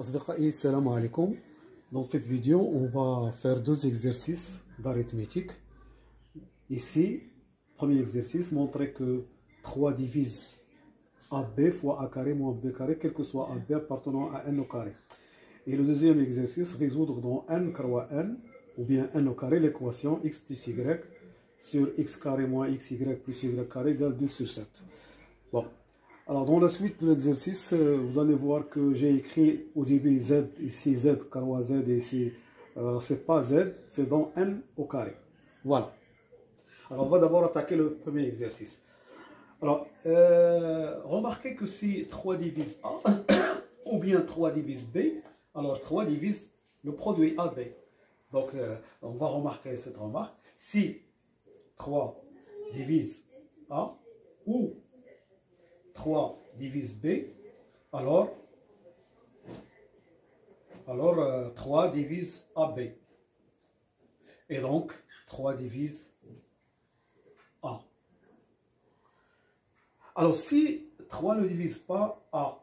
أصدقائي السلام عليكم. Dans cette vidéo, on va faire deux exercices d'arithmétique. Ici, premier exercice, montrer que 3 divise AB fois A carré moins B carré, quel que soit AB appartenant à n au carré. Et le deuxième exercice, résoudre dans n croix n, ou bien n au carré, l'équation x plus y sur x carré moins xy plus y carré égale 2 sur 7. Bon. Alors, dans la suite de l'exercice, vous allez voir que j'ai écrit au début z, ici z, carré z, et ici, c'est pas z, c'est dans n au carré. Voilà. Alors, on va d'abord attaquer le premier exercice. Alors, remarquez que si 3 divise A, ou bien 3 divise B, alors 3 divise le produit AB. Donc, on va remarquer cette remarque. Si 3 divise A, ou 3 divise B, alors 3 divise AB. Et donc, 3 divise A. Alors, si 3 ne divise pas A,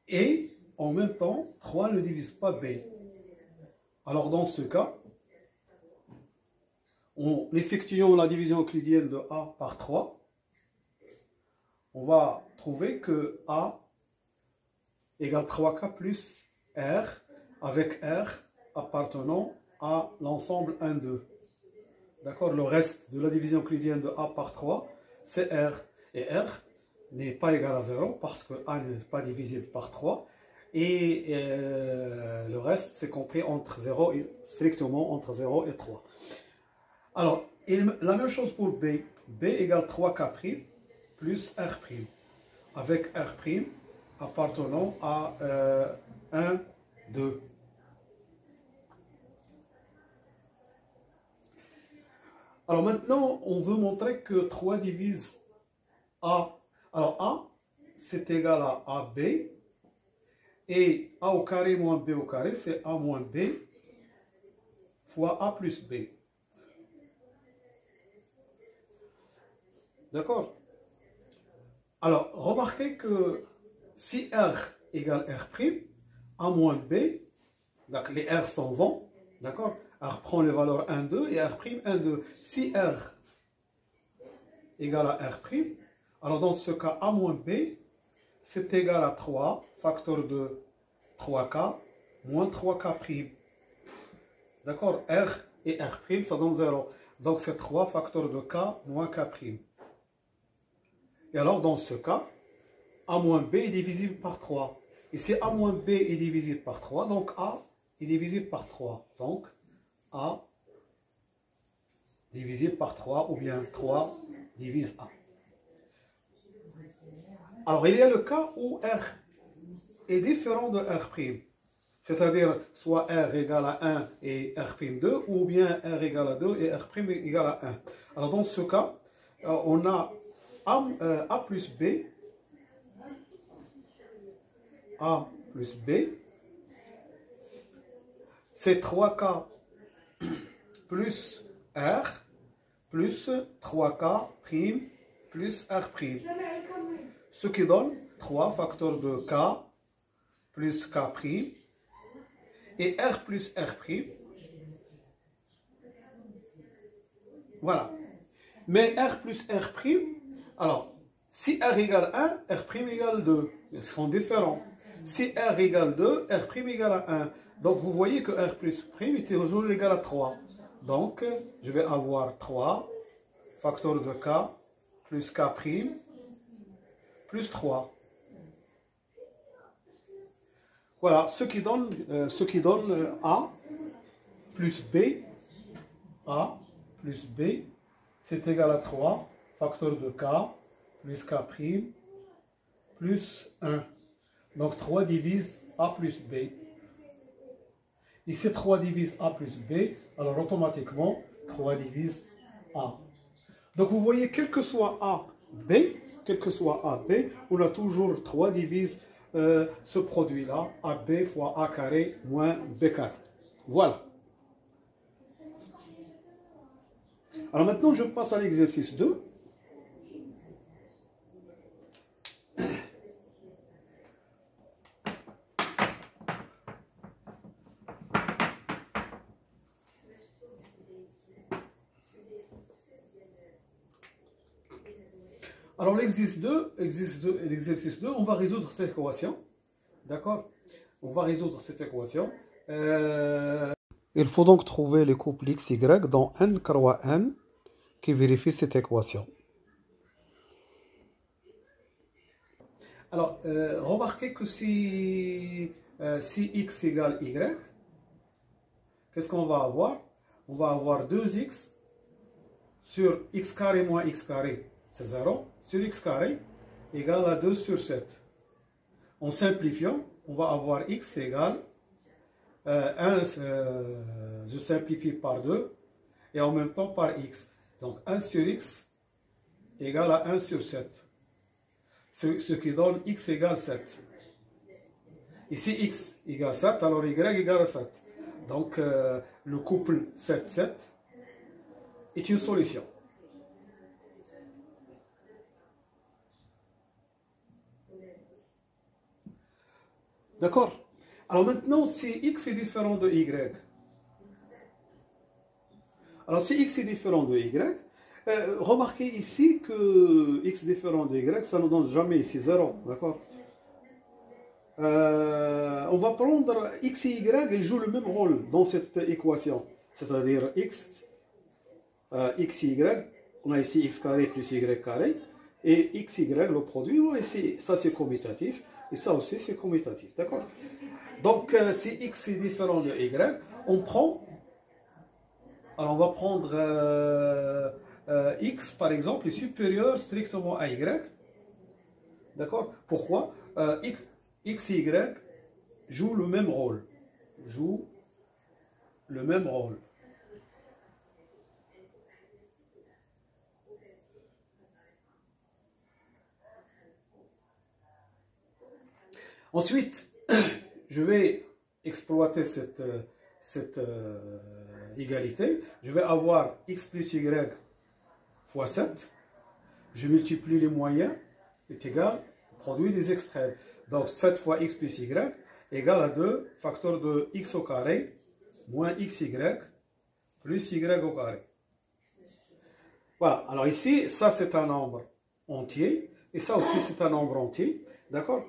et en même temps, 3 ne divise pas B, alors dans ce cas, en effectuant la division euclidienne de A par 3, on va trouver que A égale 3K plus R, avec R appartenant à l'ensemble 1, 2. D'accord? Le reste de la division euclidienne de A par 3, c'est R. Et R n'est pas égal à 0 parce que A n'est pas divisible par 3. Et le reste, c'est compris entre 0 et strictement entre 0 et 3. Alors, la même chose pour B. B égale 3K' plus R', avec R' appartenant à 1, 2. Alors maintenant, on veut montrer que 3 divise A. Alors A, c'est égal à AB, et A au carré moins B au carré, c'est A moins B fois A plus B. D'accord? Alors, remarquez que si R égale R', A moins B, donc les R s'en vont, d'accord? R prend les valeurs 1, 2 et R', 1, 2. Si R égale à R', alors dans ce cas, A moins B, c'est égal à 3, facteur de 3K, moins 3K'. D'accord? R et R', ça donne 0. Donc c'est 3 facteur de K moins K'. Et alors, dans ce cas, A moins B est divisible par 3. Et si A moins B est divisible par 3, donc A est divisible par 3. Donc, A divisible par 3, ou bien 3 divise A. Alors, il y a le cas où R est différent de R'. C'est-à-dire, soit R égale à 1 et R'2, ou bien R égale à 2 et R' égale à 1. Alors, dans ce cas, on a A plus B, A plus B, c'est 3K plus R plus 3K prime plus R prime. Ce qui donne 3 facteurs de K plus K prime et R plus R prime. Voilà. Mais R plus R prime, alors, si R égale 1, R' égale 2. Ils sont différents. Si R égale 2, R' égale à 1. Donc, vous voyez que R plus prime est toujours égal à 3. Donc, je vais avoir 3 facteur de K plus K' plus 3. Voilà, ce qui donne A plus B. A plus B, c'est égal à 3. Facteur de K plus K' plus 1. Donc 3 divise A plus B. Ici 3 divise A plus B, alors automatiquement 3 divise A. Donc vous voyez, quel que soit A, B, on a toujours 3 divise ce produit-là, AB fois A carré moins B carré. Voilà. Alors maintenant, je passe à l'exercice 2. Alors l'exercice 2, on va résoudre cette équation. D'accord? On va résoudre cette équation. Il faut donc trouver les couples x, y dans n croix n qui vérifie cette équation. Alors, remarquez que si x égale y, qu'est-ce qu'on va avoir? On va avoir 2x sur x carré moins x carré, c'est 0, sur x carré égale à 2 sur 7. En simplifiant, on va avoir x égale 1, je simplifie par 2, et en même temps par x. Donc 1 sur x égale à 1 sur 7. Ce qui donne x égale 7. Ici, x égale 7, alors y égale 7. Donc, le couple 7-7 est une solution. D'accord? Alors maintenant, si x est différent de y, alors si x est différent de y, remarquez ici que x différent de y, ça ne donne jamais ici 0, d'accord? On va prendre x et y jouent le même rôle dans cette équation, c'est-à-dire x et y, on a ici x carré plus y carré, et x, y, le produit, ici, ça c'est commutatif, et ça aussi c'est commutatif, d'accord? Donc si x est différent de y, on prend, alors on va prendre x par exemple est supérieur strictement à y, d'accord? Pourquoi? X et y jouent le même rôle, Ensuite, je vais exploiter cette égalité. Je vais avoir x plus y fois 7. Je multiplie les moyens, est égal au produit des extrêmes. Donc 7 fois x plus y égale à 2 facteur de x au carré moins xy plus y au carré. Voilà, alors ici, ça c'est un nombre entier, et ça aussi c'est un nombre entier, d'accord?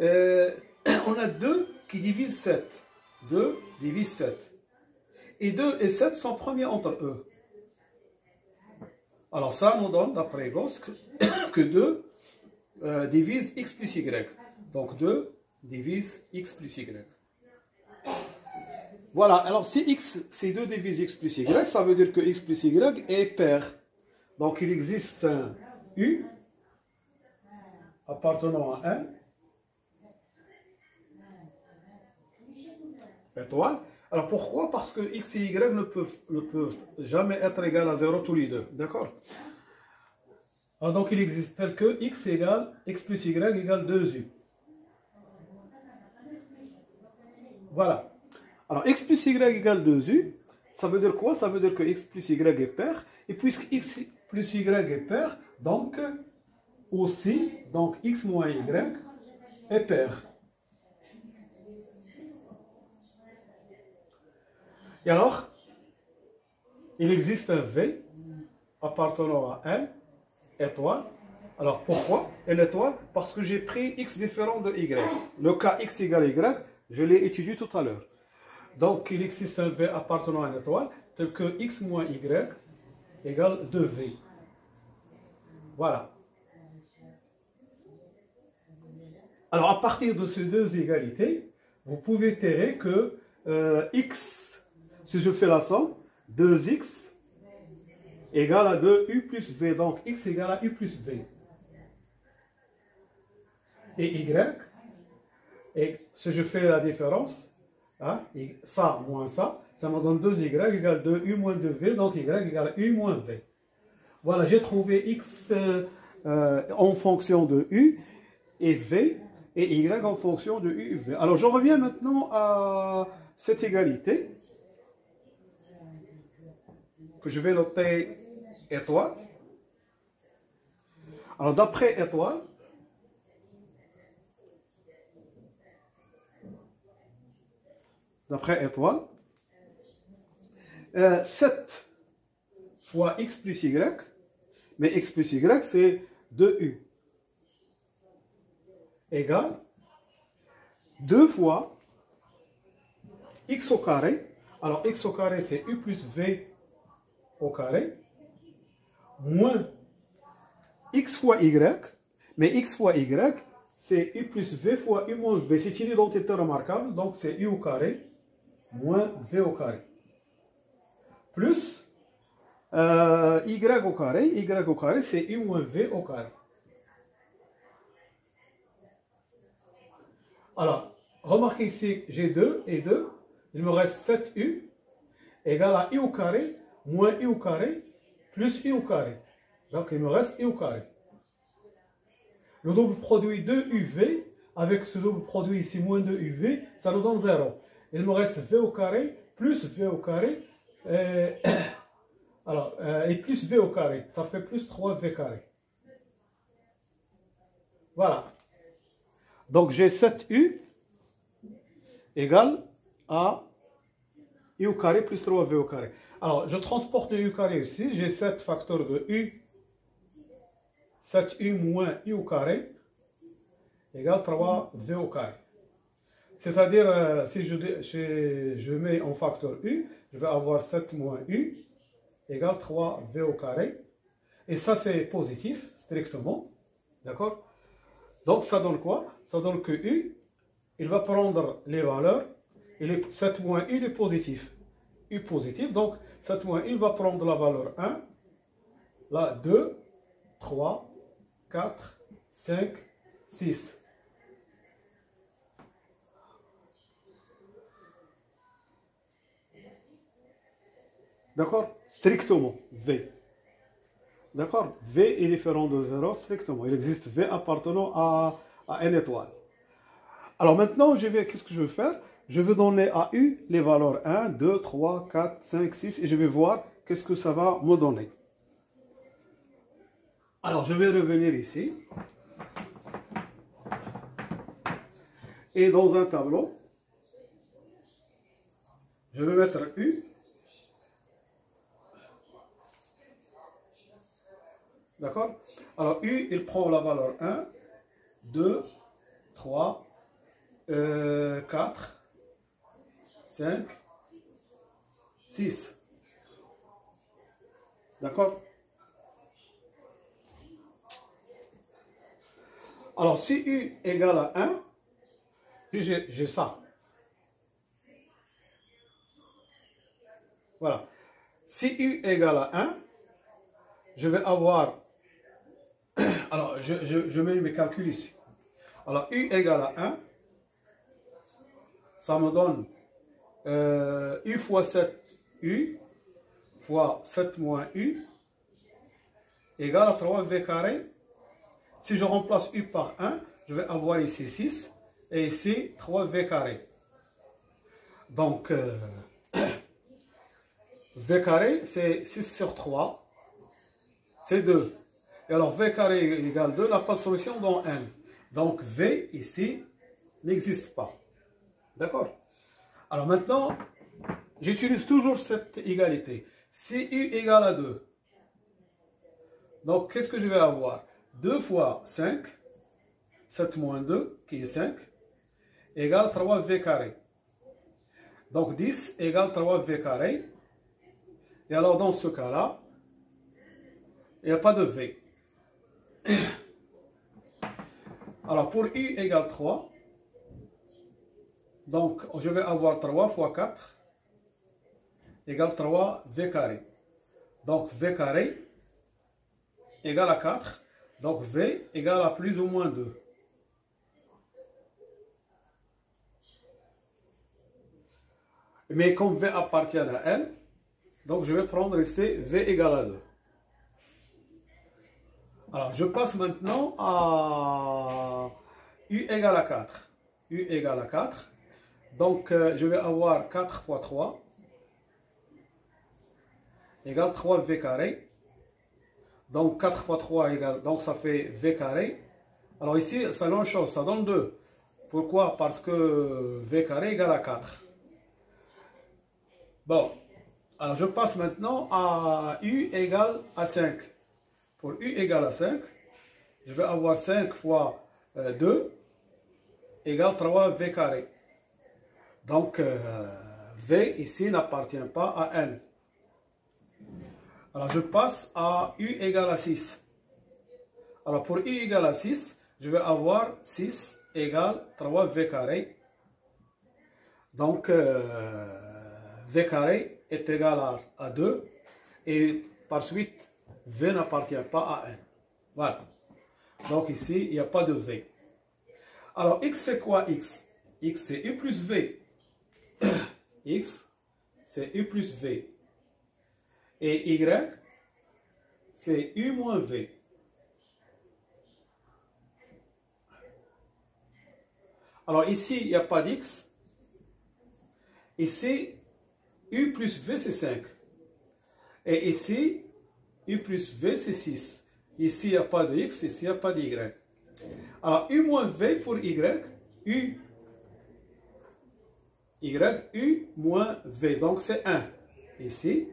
On a 2 qui divisent 7. 2 divise 7. Et 2 et 7 sont premiers entre eux. Alors ça nous donne, d'après Gauss, que 2 divise x plus y. Donc 2 divise x plus y. Voilà, alors si 2 divise x plus y, ça veut dire que x plus y est pair. Donc il existe un u appartenant à n étoile. Alors pourquoi? Parce que x et y ne peuvent jamais être égal à 0 tous les deux. D'accord? Alors donc il existe tel que x égale x plus y égale 2u. Voilà. Alors x plus y égale 2u, ça veut dire quoi? Ça veut dire que x plus y est pair. Et puisque x plus y est pair, donc aussi, donc x moins y est pair. Et alors, il existe un V appartenant à n étoile. Alors pourquoi n étoile? Parce que j'ai pris x différent de y. Le cas x égale y, je l'ai étudié tout à l'heure. Donc il existe un V appartenant à n étoile tel que x moins y égale 2v. Voilà. Alors à partir de ces deux égalités, vous pouvez tirer que x, si je fais la somme, 2x égale à 2u plus v. Donc x égale à u plus v. Et y, et si je fais la différence, hein, ça moins ça me donne 2y égale 2u moins 2v. Donc y égale u moins v. Voilà, j'ai trouvé x en fonction de u et v, et y en fonction de u et v. Alors je reviens maintenant à cette égalité que je vais noter étoile. Alors d'après étoile, d'après étoile, 7 fois x plus y, mais x plus y c'est 2u égale 2 fois x au carré. Alors x au carré c'est u plus v au carré moins x fois y. Mais x fois y c'est u plus v fois u moins v. C'est une identité remarquable. Donc c'est u au carré moins v au carré. Plus y au carré. Y au carré c'est u moins v au carré. Alors, remarquez ici, j'ai 2 et 2. Il me reste 7u égale à u au carré moins u au carré plus u au carré. Donc, il me reste u au carré. Le double produit de uv avec ce double produit ici moins de uv, ça nous donne 0. Il me reste v au carré plus v au carré et plus v au carré. Ça fait plus 3v carré. Voilà. Donc j'ai 7u égale à u au carré plus 3v au carré. Alors je transporte le u carré ici. J'ai 7 facteurs de u. 7u moins u au carré égale 3v au carré. C'est-à-dire, si je mets en facteur u, je vais avoir 7 moins u égale 3v au carré. Et ça, c'est positif, strictement. D'accord? Donc, ça donne quoi? Ça donne que u, il va prendre les valeurs. 7 moins u, il est positif. U positif, donc 7 moins u, il va prendre la valeur 1. Là, 2, 3, 4, 5, 6. D'accord? Strictement, V. D'accord? V est différent de 0 strictement. Il existe V appartenant à n étoile. Alors maintenant, qu'est-ce que je veux faire? Je veux donner à U les valeurs 1, 2, 3, 4, 5, 6 et je vais voir qu'est-ce que ça va me donner. Alors je vais revenir ici. Et dans un tableau, je vais mettre U. D'accord? Alors, U, il prend la valeur 1, 2, 3, 4, 5, 6. D'accord? Alors, si U égale à 1, j'ai ça. Voilà. Si U égale à 1, je vais avoir... Alors, je mets mes calculs ici. Alors, U égale à 1, ça me donne U fois 7U fois 7 moins U égale à 3V carré. Si je remplace U par 1, je vais avoir ici 6 et ici 3V carré. Donc, V carré, c'est 6 sur 3, c'est 2. Et alors, V carré égale 2 n'a pas de solution dans N. Donc, V, ici, n'existe pas. D'accord? Alors maintenant, j'utilise toujours cette égalité. Si U égale à 2, donc qu'est-ce que je vais avoir? 2 fois 5, 7 moins 2, qui est 5, égale 3V carré. Donc 10 égale 3V carré. Et alors dans ce cas-là, il n'y a pas de V. Alors pour U égale 3, donc je vais avoir 3 fois 4 égale 3V carré. Donc V carré égale à 4. Donc V égale à plus ou moins 2. Mais comme V appartient à N, donc je vais prendre ici V égale à 2. Alors je passe maintenant à U égale à 4. U égale à 4. Donc je vais avoir 4 fois 3 égale 3V carré. Donc 4 fois 3 égale, donc ça fait V carré. Alors ici, c'est la même chose, ça donne 2. Pourquoi? Parce que V carré égale à 4. Bon, alors je passe maintenant à U égale à 5. Pour U égale à 5, je vais avoir 5 fois 2 égale 3v carré. Donc, v ici n'appartient pas à n. Alors, je passe à u égale à 6. Alors, pour u égale à 6, je vais avoir 6 égale 3v carré. Donc, v carré est égal à 2. Et par suite, v n'appartient pas à n. Voilà. Donc, ici, il n'y a pas de v. Alors, x, c'est quoi x? X, c'est u plus v. X, c'est u plus v. Et y, c'est u moins v. Alors ici, il n'y a pas d'x. Ici, u plus v, c'est 5. Et ici, u plus v, c'est 6. Ici, il n'y a pas de x, ici, il n'y a pas d'y. Alors, u moins v pour y, u moins v. Donc, c'est 1 ici.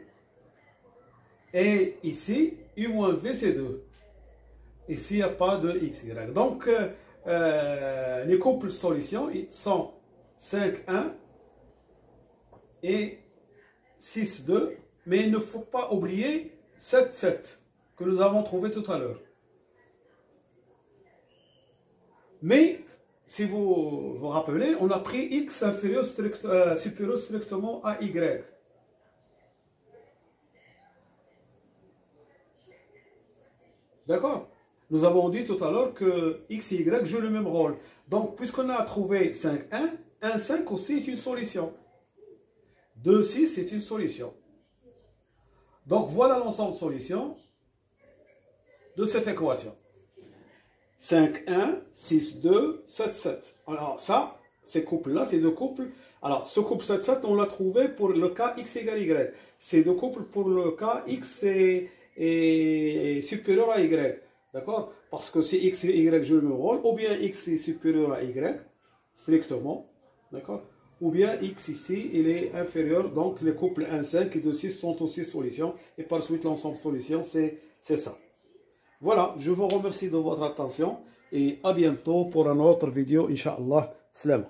Et ici, u moins v, c'est 2. Ici, il n'y a pas de x, y. Donc, les couples solutions sont 5, 1 et 6, 2. Mais il ne faut pas oublier 7, 7 que nous avons trouvé tout à l'heure. Mais, si vous vous rappelez, on a pris x supérieur strictement à y. D'accord? Nous avons dit tout à l'heure que x et y jouent le même rôle. Donc, puisqu'on a trouvé 5, 1, 1, 5 aussi est une solution. 2, 6 est une solution. Donc, voilà l'ensemble de solutions de cette équation. 5, 1, 6, 2, 7, 7. Alors, ça, ces couples-là, ces deux couples. Alors, ce couple 7, 7, on l'a trouvé pour le cas x égale y. Ces deux couples pour le cas x est supérieur à y. D'accord? Parce que si x et y jouent le même rôle, ou bien x est supérieur à y, strictement. D'accord? Ou bien x ici, il est inférieur. Donc, les couples 1, 5 et 2, 6 sont aussi solutions. Et par suite, l'ensemble solution, c'est ça. Voilà, je vous remercie de votre attention. Et à bientôt pour une autre vidéo, Inch'Allah. Salam.